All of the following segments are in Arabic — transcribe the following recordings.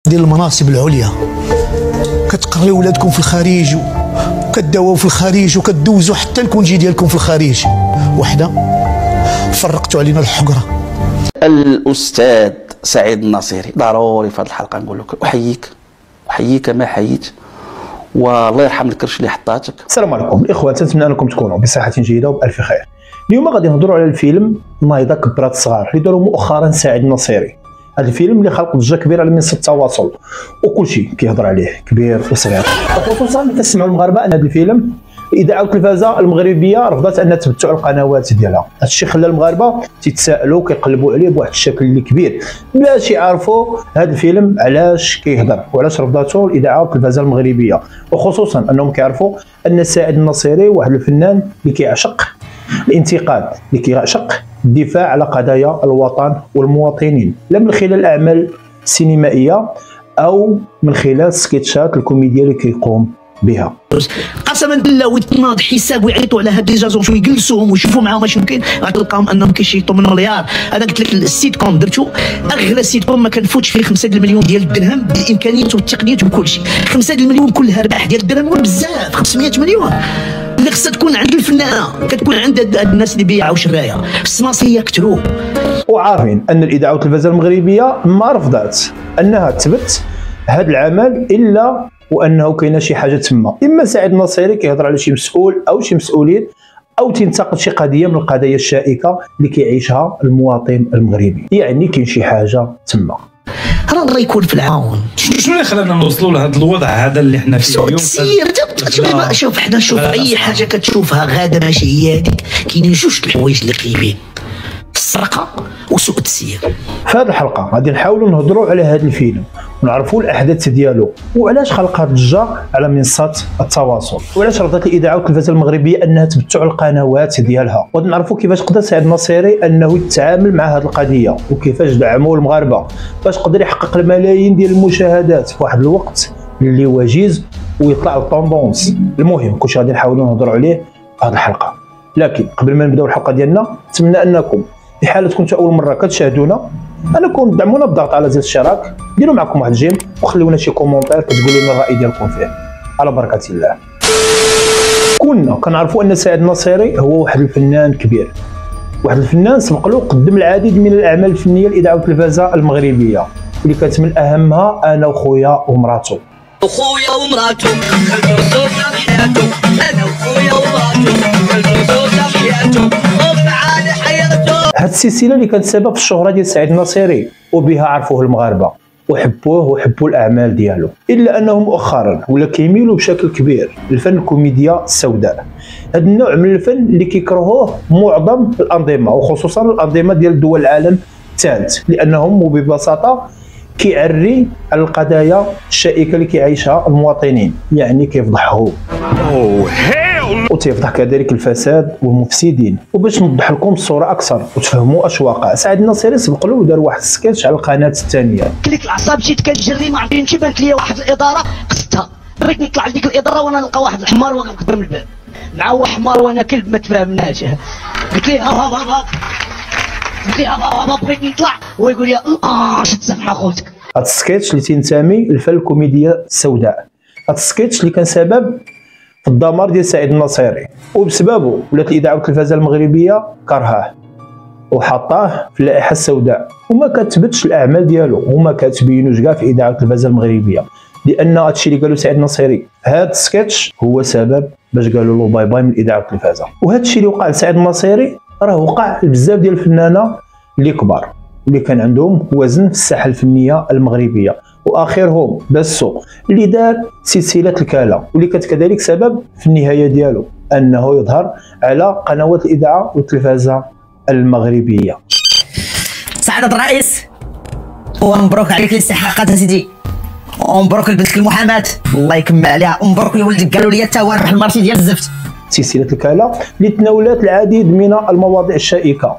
ديال المناصب العليا كتقريو ولادكم في الخارج وكداووا في الخارج وكدوزوا حتى الكونجي ديالكم في الخارج وحده فرقتوا علينا الحقره. الأستاذ سعيد النصيري ضروري في هذه الحلقة نقول لك أحييك ما حييت والله يرحم الكرش اللي حطاتك. السلام عليكم الاخوان، نتمنى انكم تكونوا بصحه جيده وبالف خير. اليوم غادي نهضروا على الفيلم نايضه كبرات الصغار اللي داروا مؤخرا سعيد النصيري. هذا الفيلم اللي خلق ضجه كبيره على منصه التواصل وكل شيء كيهضر عليه كبير وصغير، خصوصا ملي كنسمعوا المغاربه ان هذا الفيلم الاذاعه والتلفازه المغربيه رفضت انها تبث القنوات ديالها. هذا الشيء خلى المغاربه تيتسائلوا وكيقلبوا عليه بواحد الشكل اللي كبير باش يعرفوا هذا الفيلم علاش كيهضر وعلاش رفضته الاذاعه والتلفازه المغربيه، وخصوصا انهم كيعرفوا ان سعيد النصيري واحد الفنان اللي كيعشق الانتقاد، اللي كيعشق الدفاع على قضايا الوطن والمواطنين، لا من خلال الاعمال السينمائيه او من خلال سكيتشات الكوميديا اللي كيقوم بها. قسما بالله ويتناض حساب ويعيطوا على هاد لي جاجونس ويجلسوهم ويشوفوا معاهم اش ممكن، غتلقاهم انهم كيشيطوا من مليار. انا قلت لك السيت كوم درتو اغلى سيت كوم ما كنفوتش فيه 5 المليون ديال الدرهم بالامكانيات والتقنيات وكل شيء. 5 المليون كلها ربح ديال الدرهم بزاف، 500 مليون اللي خصها تكون عند الفنانه، كتكون عند الناس اللي بيعوا شرايه. السماسيه كترو وعارفين ان الاذاعه والتلفازه المغربيه ما رفضت انها تبث هذا العمل الا وانه كاينه شي حاجه تما، اما سعيد النصيري كيهضر على شي مسؤول او شي مسؤولين او تنتقد شي قضيه من القضايا الشائكه اللي كيعيشها المواطن المغربي، يعني كاين شي حاجه تما. راه الله يكون في العون. شنو اللي خلانا نوصلوا لهذا الوضع هذا اللي حنا فيه اليوم؟ شوف حنا اي حاجه كتشوفها غاده ماشي هي هذيك، كاينين جوج الحوايج اللي قريبين، السرقه وسوء التسيير. في هذه الحلقه غادي نحاولوا نهضروا على هذا الفيلم ونعرفوا الاحداث ديالو وعلاش خلق هذه الضجه على منصات التواصل، وعلاش رفضت الاذاعه والتلفازه المغربيه انها تبث على القنوات ديالها، وغادي نعرفوا كيفاش قدر سعيد النصيري انه يتعامل مع هذه القضيه وكيفاش دعموا المغاربه باش قدر يحقق الملايين ديال المشاهدات في واحد الوقت اللي وجيز ويطلع الطوندونس. المهم كلشي غادي نحاولوا نهضروا عليه في هذه الحلقه، لكن قبل ما نبداو الحلقه ديالنا نتمنى انكم في حاله كنتوا اول مره كتشاهدونا انكم تدعمونا بالضغط على زر الاشتراك، ديروا معكم واحد الجيم وخلونا شي كومونتير كتقولوا لنا الراي ديالكم فيه على بركه الله. كنا كنعرفوا ان سعيد النصيري هو واحد الفنان كبير، واحد الفنان سبق له قدم العديد من الاعمال الفنيه للاذاعه والتلفازه المغربيه اللي كانت من اهمها انا وخويا ومراته. وخويا ومراته البرسوس حياته، انا وخويا ومراته البرسوس حياته وفعال حياته. هاد السلسله اللي كانت سبب في الشهره ديال سعيد النصيري وبها عرفوه المغاربه وحبوا الاعمال ديالو، الا انه مؤخرا ولا كيميلوا بشكل كبير للفن الكوميديا السوداء. هذا النوع من الفن اللي كيكرهوه معظم الانظمه وخصوصا الانظمه ديال دول العالم الثالث، لانهم ببساطه كيعري على القضايا الشائكه اللي كيعيشها المواطنين، يعني كيفضحهم وتيفضح كذلك الفساد والمفسدين. وباش نوضح لكم الصوره اكثر وتفهموا اش واقع، سعيد النصيري سبق له ودار واحد السكيتش على القناه الثانيه. كليك العصا مشيت كنجري ما عرفتش بانت لي واحد الاداره قصتها، بغيت نطلع لديك الاداره وانا نلقى واحد الحمار واقف قدام الباب مع واحد حمار وانا كلب ما تفاهمناش. قلت لي ها قلت لي ها بغيت نطلع ويقول لي شد سمع خوتك. هذا السكيتش اللي تنتمي للفن الكوميديا السوداء، هذا السكيتش اللي كان سبب في الدمار ديال سعيد النصيري، وبسببه ولات الاذاعه والتلفازه المغربيه كرهاه وحطاه في اللائحه السوداء وما كتبتش الاعمال ديالو وما كتبينوش كاع في الاذاعه والتلفازه المغربيه، لان هادشي اللي قالوا سعيد النصيري هذا السكيتش هو سبب باش قالوا له باي باي من الاذاعه والتلفازه. وهذا الشيء اللي وقع لسعيد النصيري راه وقع لبزاف ديال الفنانه اللي كبار اللي كان عندهم وزن في الساحه الفنيه المغربيه، واخرهم باسو اللي دار سلسله الكاله واللي كانت كذلك سبب في النهايه ديالو انه يظهر على قنوات الاذاعه والتلفازه المغربيه. سعاده الرئيس ومبروك عليك الاستحقاقات سيدي، ومبروك لبنتك المحاماه الله يكمل عليها، ومبروك لولدك قالوا لي تا هو ربح المارشي ديال الزفت. سلسله الكاله اللي تناولت العديد من المواضيع الشائكه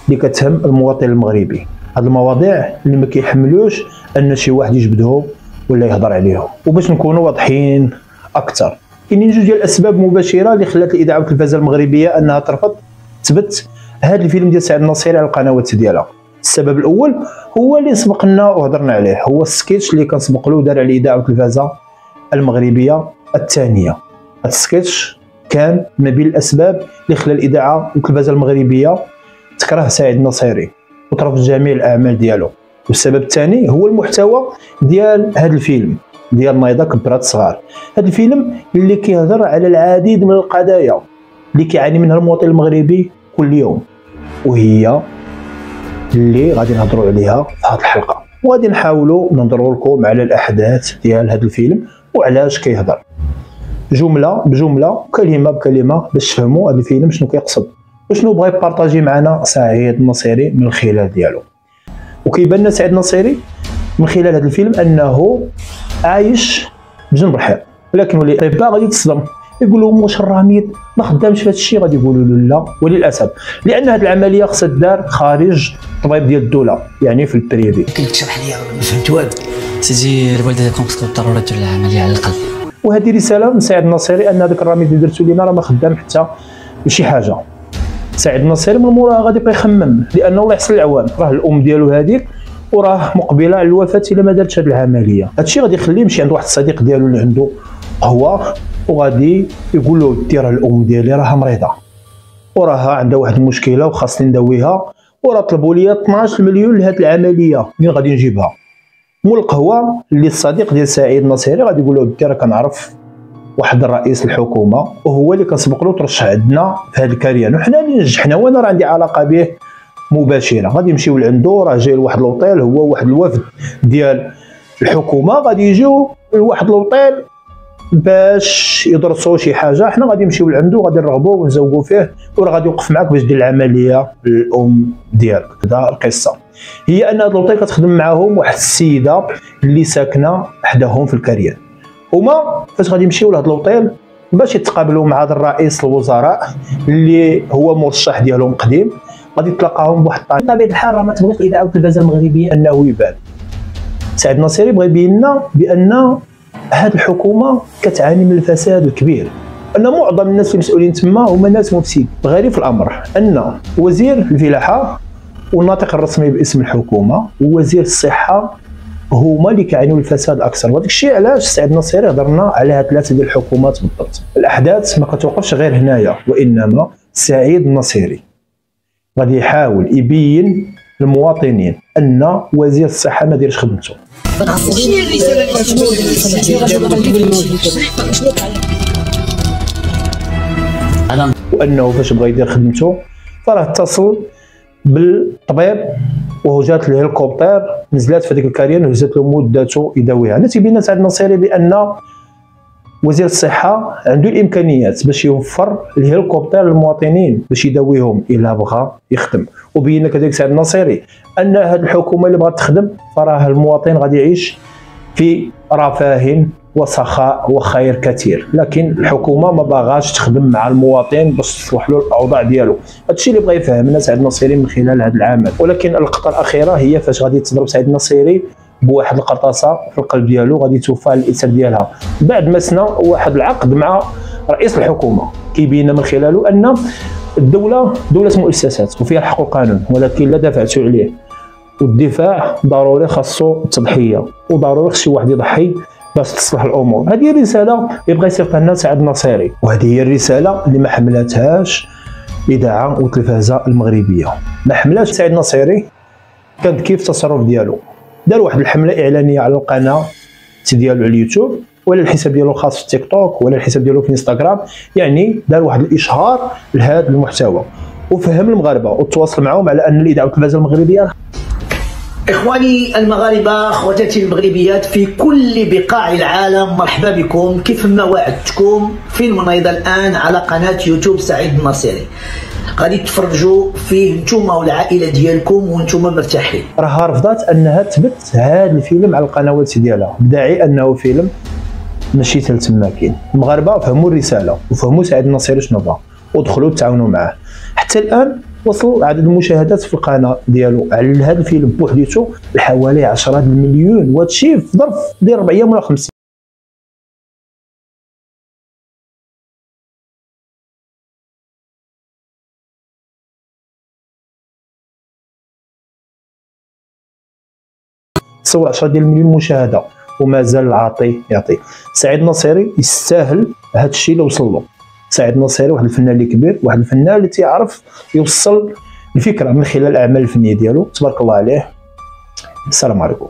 اللي كتهم المواطن المغربي، هاد المواضيع اللي ما كيحملوش ان شي واحد يجبدهم ولا يهضر عليهم. وباش نكونوا واضحين اكثر، كاينين جوج ديال الاسباب مباشره اللي خلات الاذاعه والتلفازه المغربيه انها ترفض تبث هذا الفيلم ديال سعيد النصيري على القنوات ديالها. السبب الاول هو اللي سبقنا وهضرنا عليه، هو السكيتش اللي كنسبق له دار على اذاعه التلفازه المغربيه الثانيه. هذا السكيتش كان من بين الاسباب اللي خلى الاذاعه والتلفازه المغربيه تكره سعيد النصيري وترفض جميع الاعمال ديالو. والسبب الثاني هو المحتوى ديال هذا الفيلم ديال نايضه كبرات صغار. هذا الفيلم اللي كيهضر على العديد من القضايا اللي كيعاني منها المواطن المغربي كل يوم، وهي اللي غادي نهضروا عليها في هذه الحلقه، وغادي نحاولوا نهضروا لكم على الاحداث ديال هذا الفيلم وعلاش كيهضر جمله بجمله كلمه بكلمه باش تفهموا هذا الفيلم شنو كيقصد وشنو بغى يبارطاجي معنا سعيد النصيري من الخلال ديالو. وكيبان لنا سعيد النصيري من خلال هذا الفيلم انه عايش بجنب الحيط، ولكن ولي الطباء غادي تصدم، يقول لهم واش الرميد ما خدامش في هذا الشيء؟ غادي يقولوا له لا، وللاسف لان هذه العمليه خصها تدار خارج الطبيب ديال الدوله، يعني في البريفي. كتشرح لي ما فهمت والو سيدي. الوالده تبقى خصك ضروري دير العمليه على الاقل. وهذه رساله من سعيد النصيري ان هذاك الرميد اللي درتو لينا راه ما خدام حتى لشي حاجه. سعيد النصيري من موراها غادي يبقى يخمم، لانه الله يحسن العوان راه الام ديالو هذيك وراه مقبله على الوفاه الا ما دارتش هذه العمليه. هذا الشيء غادي يخليه يمشي عند واحد الصديق ديالو اللي عنده قهوه وغادي يقول له دير الام ديالي راها مريضه وراها عندها واحد المشكله وخاصني نداويها، وراه طلبوا لي 12 مليون لهذه العمليه، منين غادي نجيبها؟ مول القهوه اللي الصديق ديال سعيد النصيري غادي يقول له بدي راه كنعرف واحد الرئيس الحكومه وهو اللي كنسبق له ترشح عندنا في هذا الكريان، وحنا اللي نجحنا وانا راه عندي علاقه به مباشره. غادي نمشيو لعندو، راه جاي لواحد لوطيل، هو واحد الوفد ديال الحكومه غادي يجيو لواحد لوطيل باش يدرسوا شي حاجه، حنا غادي نمشيو لعندو غادي نرغبوا ونزوقوا فيه وراه غادي يوقف معاك باش دير العمليه للام ديالك. هذا القصه هي ان هاد لوطيل كتخدم معاهم واحد السيده اللي ساكنه حداهم في الكريان. هما فاش غادي يمشيو لهاد لوطيل باش يتقابلوا مع هذا الرئيس الوزراء اللي هو مرشح ديالهم قديم، غادي تلاقاهم بواحد الطريقه. بطبيعه الحال راه ما تبغيش الاذاعه والتلفازه المغربيه انه يبان. سعيد النصيري بغى يبين لنا بان هذه الحكومه كتعاني من الفساد الكبير، ان معظم الناس المسؤولين تما هما ناس مفسدين. غريب في الامر ان وزير الفلاحه والناطق الرسمي باسم الحكومه ووزير الصحه هما اللي كيعانيوا الفساد اكثر. وهذاك الشيء علاش سعيد النصيري هضرنا على هاد ثلاثه ديال الحكومات بالضبط. الاحداث ما كتوقفش غير هنايا، وانما سعيد النصيري غادي يحاول يبين للمواطنين ان وزير الصحه ما دايرش خدمته. وانه فاش بغى يدير خدمته فراه اتصل بالطبيب وجات الهليكوبتر نزلات في هذيك الكريان وهزت له مدته يداويها. هنا تيبين سعيد النصيري بان وزير الصحه عنده الامكانيات باش يوفر الهليكوبتر للمواطنين باش يداويهم الا بغى يخدم. وبين كذلك سعيد النصيري ان هذه الحكومه اللي بغات تخدم فراه المواطن غادي يعيش في رفاه وسخاء وخير كثير، لكن الحكومه ما باغاش تخدم مع المواطن باش تصلح له الاوضاع ديالو. هذا الشيء اللي بغى يفهمنا سعيد النصيري من خلال هذا العمل. ولكن اللقطه الاخيره هي فاش غادي تضرب سعيد النصيري بواحد القرطاسه في القلب ديالو غادي توفى الاثر ديالها بعد ما سنا واحد العقد مع رئيس الحكومه كيبين من خلاله ان الدوله دوله مؤسسات وفيها الحق والقانون، ولكن لا دافعتوا عليه، والدفاع ضروري خاصو التضحيه وضروري خص شي واحد يضحي باش تصلح الامور. هذه الرساله اللي بغى يصيفط لنا سعيد النصيري، وهذه هي الرساله اللي ما حملتهاش الاذاعه والتلفازه المغربيه. ما حملاتش سعيد النصيري كانت كيف التصرف ديالو، دار واحد الحمله اعلانيه على القناه ديالو على اليوتيوب ولا الحساب ديالو الخاص في التيك توك ولا الحساب ديالو في انستغرام، يعني دار واحد الاشهار لهذا المحتوى وفهم المغاربه وتواصل معهم على ان الاذاعه والتلفازه المغربيه. إخواني المغاربة، أخواتاتي المغربيات في كل بقاع العالم، مرحبا بكم. كيف ما وعدتكم فيلم نايضة الآن على قناة يوتيوب سعيد النصيري، غادي تفرجوا فيه نتوما والعائلة ديالكم وانتوما مرتاحين. راها رفضات أنها تبث هذا الفيلم على القنوات ديالها بداعي أنه فيلم ماشي تما كاين. المغاربة فهموا الرسالة وفهموا سعيد النصيري شنو بغا ودخلوا تعاونوا معاه. حتى الآن وصل عدد المشاهدات في القناه ديالو على هذا الفيلم بوحديته لحوالي 10 مليون، وهذا الشيء في ظرف ديال 4 ايام ولا 5. تصور 10 ديال المليون مشاهده ومازال عاطي يعطي. سعيد الناصري يستاهل هذا الشيء اللي وصل له. سعيد الناصري واحد الفنان اللي كبير، واحد الفنان اللي تيعرف يوصل الفكره من خلال الاعمال الفنيه ديالو. تبارك الله عليه. السلام عليكم.